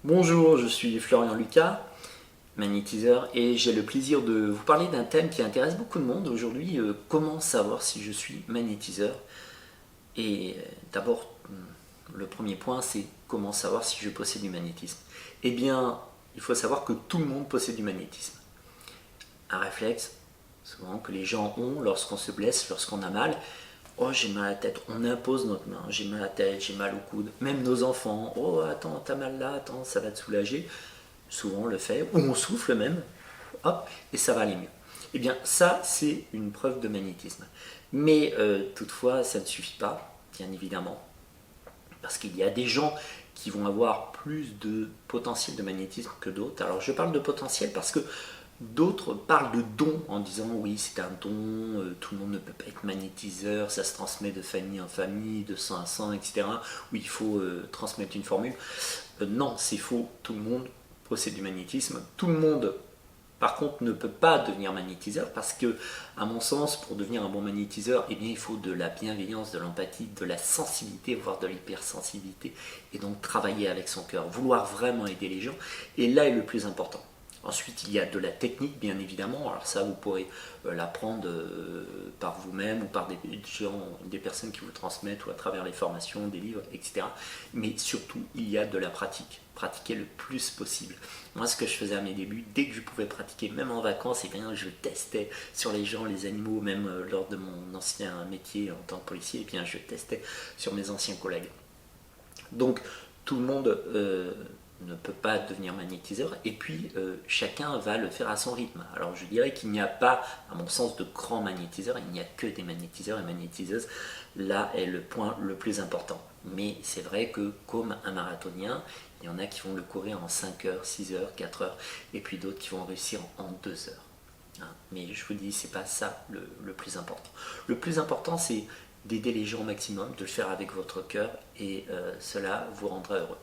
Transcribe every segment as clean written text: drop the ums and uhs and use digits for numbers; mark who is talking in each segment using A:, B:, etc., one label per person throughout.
A: Bonjour, je suis Florian Lucas, magnétiseur, et j'ai le plaisir de vous parler d'un thème qui intéresse beaucoup de monde aujourd'hui, comment savoir si je suis magnétiseur. Et d'abord, le premier point, c'est comment savoir si je possède du magnétisme. Eh bien, il faut savoir que tout le monde possède du magnétisme. Un réflexe, souvent, que les gens ont lorsqu'on se blesse, lorsqu'on a mal. Oh, j'ai mal à la tête, on impose notre main, j'ai mal à la tête, j'ai mal au coude. Même nos enfants, oh, attends, t'as mal là, attends, ça va te soulager. Souvent on le fait, ou on souffle même, hop, et ça va aller mieux. Eh bien, ça, c'est une preuve de magnétisme. Mais toutefois, ça ne suffit pas, bien évidemment, parce qu'il y a des gens qui vont avoir plus de potentiel de magnétisme que d'autres. Alors, je parle de potentiel parce que d'autres parlent de don en disant oui, c'est un don, tout le monde ne peut pas être magnétiseur, ça se transmet de famille en famille, de sang à sang, etc. Où il faut transmettre une formule. Non, c'est faux, tout le monde possède du magnétisme. Tout le monde, par contre, ne peut pas devenir magnétiseur parce que, à mon sens, pour devenir un bon magnétiseur, eh bien, il faut de la bienveillance, de l'empathie, de la sensibilité, voire de l'hypersensibilité, et donc travailler avec son cœur, vouloir vraiment aider les gens. Et là est le plus important. Ensuite, il y a de la technique, bien évidemment. Alors ça, vous pourrez l'apprendre par vous-même ou par des gens, des personnes qui vous transmettent ou à travers les formations, des livres, etc. Mais surtout, il y a de la pratique. Pratiquer le plus possible. Moi, ce que je faisais à mes débuts, dès que je pouvais pratiquer, même en vacances, et bien, je testais sur les gens, les animaux, même lors de mon ancien métier en tant que policier, et bien, je testais sur mes anciens collègues. Donc, tout le monde ne peut pas devenir magnétiseur, et puis chacun va le faire à son rythme. Alors je dirais qu'il n'y a pas, à mon sens, de grands magnétiseurs, il n'y a que des magnétiseurs et magnétiseuses. Là est le point le plus important. Mais c'est vrai que comme un marathonien, il y en a qui vont le courir en 5 heures, 6 heures, 4 heures, et puis d'autres qui vont réussir en 2 heures. Hein. Mais je vous dis, c'est pas ça le plus important. Le plus important, c'est d'aider les gens au maximum, de le faire avec votre cœur, et cela vous rendra heureux.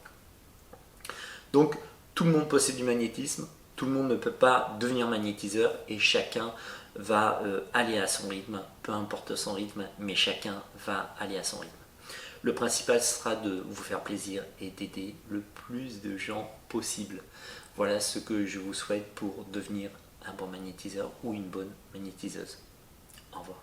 A: Donc, tout le monde possède du magnétisme, tout le monde ne peut pas devenir magnétiseur, et chacun va aller à son rythme, peu importe son rythme, mais chacun va aller à son rythme. Le principal sera de vous faire plaisir et d'aider le plus de gens possible. Voilà ce que je vous souhaite pour devenir un bon magnétiseur ou une bonne magnétiseuse. Au revoir.